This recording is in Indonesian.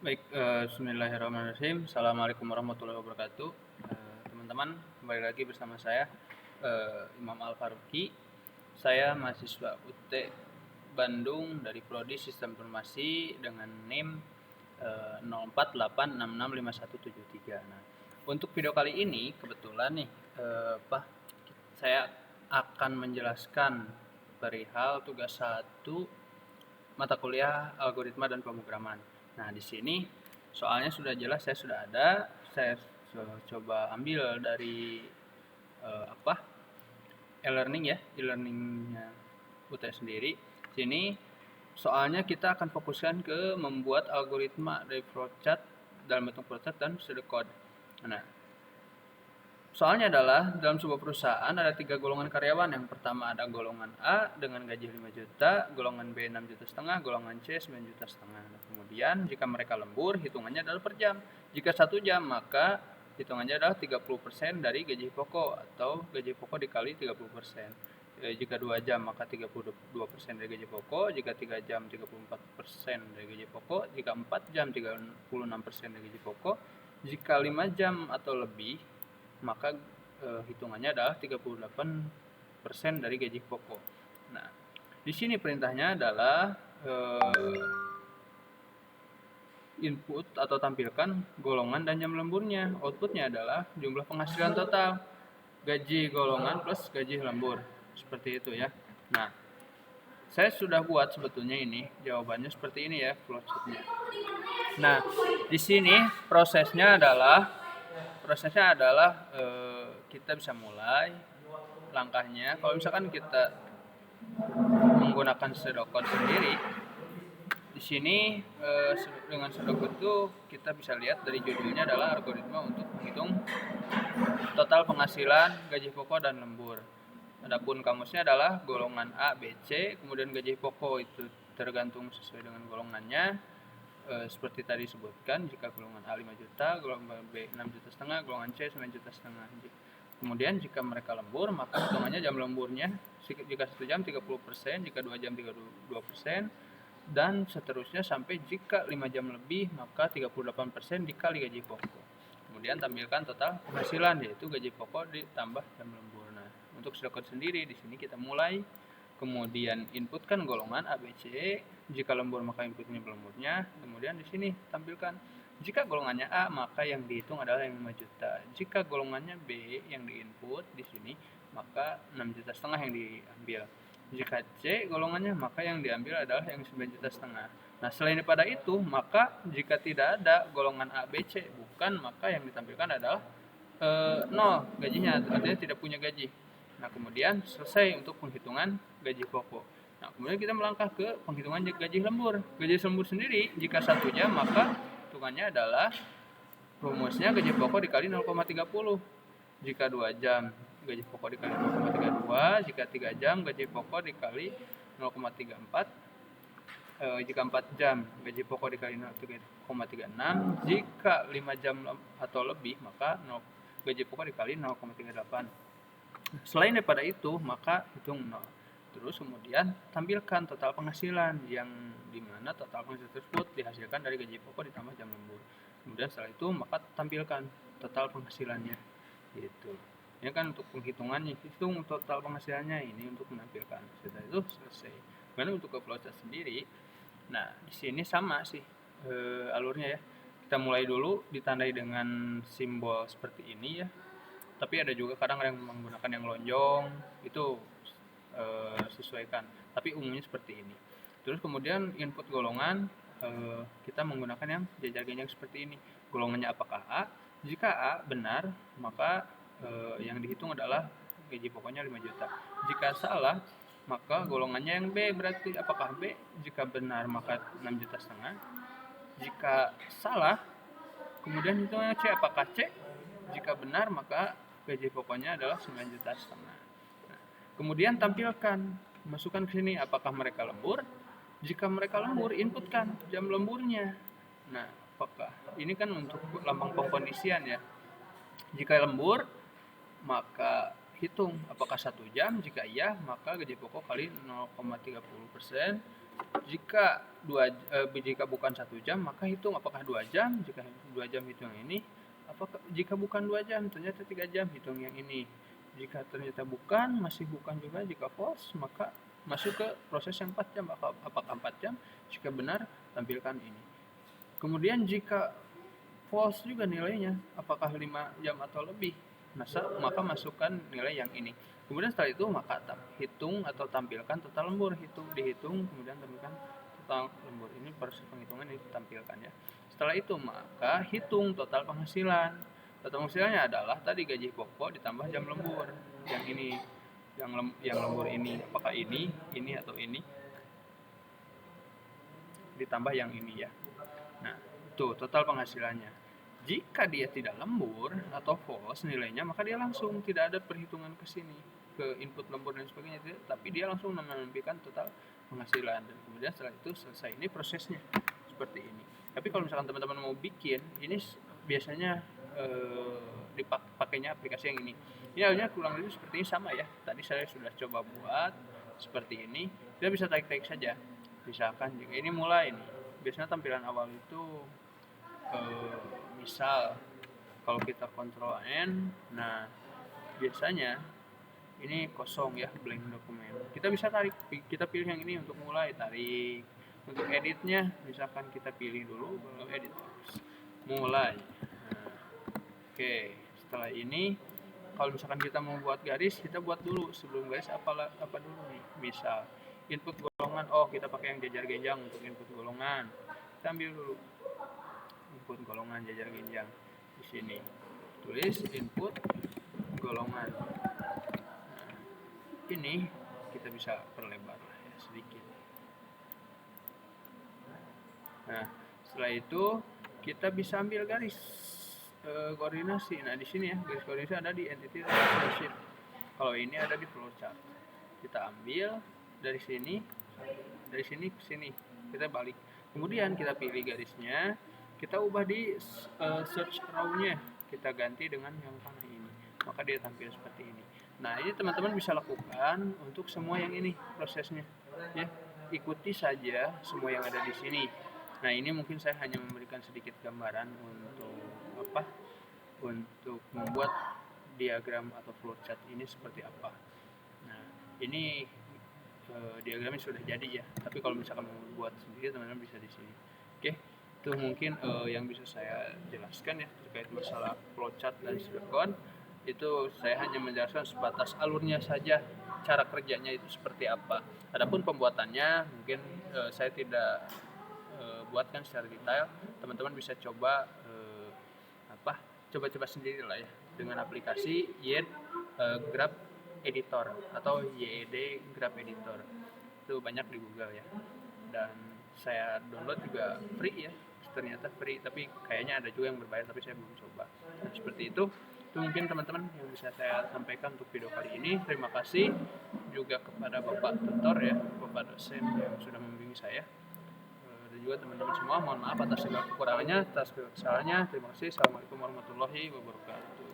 Baik, bismillahirrahmanirrahim. Assalamualaikum warahmatullahi wabarakatuh. Teman-teman, kembali lagi bersama saya, Imam Al-Faruqi. Saya mahasiswa UT Bandung dari Prodi Sistem Informasi dengan NIM 0486657173. Nah, untuk video kali ini kebetulan nih, saya akan menjelaskan perihal tugas 1 mata kuliah algoritma dan pemrograman. Nah, di sini soalnya sudah jelas, saya sudah ada. Saya coba ambil dari apa? E-learning ya, e-learningnya UT sendiri. Sini soalnya kita akan fokuskan ke membuat algoritma dari flowchart dalam bentuk flowchart dan pseudocode. Nah, soalnya adalah dalam sebuah perusahaan ada 3 golongan karyawan. Yang pertama ada golongan A dengan gaji 5 juta, golongan B 6 juta setengah, golongan C 9 juta setengah. Nah, kemudian jika mereka lembur, hitungannya adalah per jam. Jika 1 jam, maka hitungannya adalah 30% dari gaji pokok atau gaji pokok dikali 30%. Jika 2 jam maka 32% dari gaji pokok, jika 3 jam 34% dari gaji pokok, jika 4 jam 36% dari gaji pokok, jika 5 jam atau lebih maka hitungannya adalah 38% dari gaji pokok. Nah, di sini perintahnya adalah input atau tampilkan golongan dan jam lemburnya. Outputnya adalah jumlah penghasilan total, gaji golongan plus gaji lembur. Seperti itu ya. Nah, saya sudah buat sebetulnya ini jawabannya seperti ini ya flowchartnya. Nah, di sini prosesnya adalah kita bisa mulai langkahnya. Kalau misalkan kita menggunakan pseudocode sendiri, di sini dengan pseudocode itu kita bisa lihat dari judulnya adalah algoritma untuk menghitung total penghasilan, gaji pokok dan lembur. Adapun kamusnya adalah golongan A, B, C, kemudian gaji pokok itu tergantung sesuai dengan golongannya. Seperti tadi disebutkan, jika golongan A 5 juta, golongan B 6 juta setengah, golongan C 9 juta setengah. Kemudian jika mereka lembur, maka hitungannya jam lemburnya jika 1 jam 30%, jika 2 jam 32%, dan seterusnya sampai jika 5 jam lebih maka 38% dikali gaji pokok. Kemudian tampilkan total penghasilan, yaitu gaji pokok ditambah jam lembur. Nah, untuk pseudocode sendiri di sini kita mulai, kemudian inputkan golongan A, B, C. Jika lembur maka inputnya lemburnya. Kemudian di sini tampilkan jika golongannya A maka yang dihitung adalah yang 5 juta. Jika golongannya B yang diinput di sini maka 6 juta setengah yang diambil. Jika C golongannya maka yang diambil adalah yang 9 juta setengah. Nah, selain daripada itu, maka jika tidak ada golongan A, B, C bukan, maka yang ditampilkan adalah 0 gajinya, artinya tidak punya gaji. Nah, kemudian selesai untuk penghitungan gaji pokok. Nah, kemudian kita melangkah ke penghitungan gaji lembur. Gaji lembur sendiri jika 1 jam maka hitungannya adalah rumusnya gaji pokok dikali 0,30. Jika 2 jam gaji pokok dikali 0,32, jika 3 jam gaji pokok dikali 0,34, jika 4 jam gaji pokok dikali 0,36, jika 5 jam atau lebih maka gaji pokok dikali 0,38. Selain daripada itu maka hitung 0. Terus kemudian tampilkan total penghasilan, yang dimana total penghasilan tersebut dihasilkan dari gaji pokok ditambah jam lembur. Kemudian setelah itu maka tampilkan total penghasilannya, gitu. Ini kan untuk penghitungannya, hitung total penghasilannya, ini untuk menampilkan. Setelah itu selesai. Kemudian untuk ke flowchart sendiri, nah di sini sama sih alurnya ya. Kita mulai dulu ditandai dengan simbol seperti ini ya. Tapi ada juga kadang yang menggunakan yang lonjong, itu sesuaikan. Tapi umumnya seperti ini. Terus kemudian input golongan, kita menggunakan yang jajar genjang seperti ini. Golongannya apakah A? Jika A benar, maka yang dihitung adalah gaji pokoknya 5 juta. Jika salah, maka golongannya yang B, berarti apakah B? Jika benar maka 6 juta setengah. Jika salah, kemudian hitungnya C, apakah C? Jika benar maka gaji pokoknya adalah 9 juta setengah. Nah, kemudian tampilkan, masukkan ke sini apakah mereka lembur. Jika mereka lembur, inputkan jam lemburnya. Nah, apakah ini kan untuk lambang pengkondisian ya. Jika lembur, maka hitung apakah 1 jam. Jika iya, maka gaji pokok kali 0,30%. Jika bukan 1 jam, maka hitung apakah 2 jam. Jika 2 jam, hitung yang ini. Jika bukan 2 jam, ternyata 3 jam, hitung yang ini. Jika ternyata masih bukan juga, jika false, maka masuk ke proses yang 4 jam. Apakah 4 jam? Jika benar, tampilkan ini. Kemudian jika false juga nilainya, apakah 5 jam atau lebih, maka masukkan nilai yang ini. Kemudian setelah itu maka hitung atau tampilkan total lembur, dihitung, kemudian tampilkan total lembur. Ini proses penghitungan ditampilkan ya. Setelah itu maka hitung total penghasilan. Total penghasilannya adalah tadi gaji pokok ditambah jam lembur. Yang ini, yang lembur ini, apakah ini atau ini, ditambah yang ini ya. Nah, itu total penghasilannya. Jika dia tidak lembur atau false nilainya, maka dia langsung tidak ada perhitungan ke sini, ke input lembur dan sebagainya, tapi dia langsung menampilkan total penghasilan. Dan kemudian setelah itu selesai. Ini prosesnya seperti ini. Tapi kalau misalkan teman-teman mau bikin, ini biasanya dipakainya aplikasi yang ini. Ini halnya kurang lebih seperti ini, sama ya. Tadi saya sudah coba buat seperti ini. Kita bisa tarik-tarik saja. Misalkan jika ini mulai nih, biasanya tampilan awal itu misal kalau kita Ctrl N, nah biasanya ini kosong ya, blank dokumen. Kita bisa tarik, kita pilih yang ini untuk mulai tarik. Untuk editnya, misalkan kita pilih dulu, baru edit, mulai. Nah, oke, setelah ini kalau misalkan kita mau buat garis, kita buat dulu. Sebelum garis apa dulu nih? Misal input golongan, kita pakai yang jajar genjang untuk input golongan. Kita ambil dulu input golongan jajar genjang. Di sini tulis input golongan. Nah, ini kita bisa perlebar lah ya sedikit. Nah, setelah itu kita bisa ambil garis koordinasi. Nah, di sini ya, garis koordinasi ada di entity relationship. Kalau ini ada di flowchart. Kita ambil dari sini ke sini, kita balik. Kemudian kita pilih garisnya, kita ubah di search row-nya, kita ganti dengan yang panah ini, maka dia tampil seperti ini. Nah, ini teman-teman bisa lakukan untuk semua yang ini prosesnya ya. Ikuti saja semua yang ada di sini. Nah, ini mungkin saya hanya memberikan sedikit gambaran untuk membuat diagram atau flowchart ini seperti apa. Nah, ini diagramnya sudah jadi ya, tapi kalau misalkan mau buat sendiri, teman-teman bisa di sini. Oke, itu mungkin yang bisa saya jelaskan ya terkait masalah flowchart dan Sibecon. Itu saya hanya menjelaskan sebatas alurnya saja, cara kerjanya itu seperti apa. Adapun pembuatannya mungkin saya tidak buatkan secara detail. Teman-teman bisa coba coba sendiri lah ya dengan aplikasi YED Graph Editor atau YED Graph Editor. Itu banyak di Google ya, dan saya download juga free ya, ternyata free, tapi kayaknya ada juga yang berbayar, tapi saya belum coba. Nah, seperti itu mungkin teman-teman yang bisa saya sampaikan untuk video kali ini. Terima kasih juga kepada Bapak Tutor ya, Bapak dosen yang sudah membimbing saya, dan juga teman-teman semua. Mohon maaf atas segala kekurangannya, atas kesalahannya. Terima kasih. Assalamualaikum warahmatullahi wabarakatuh.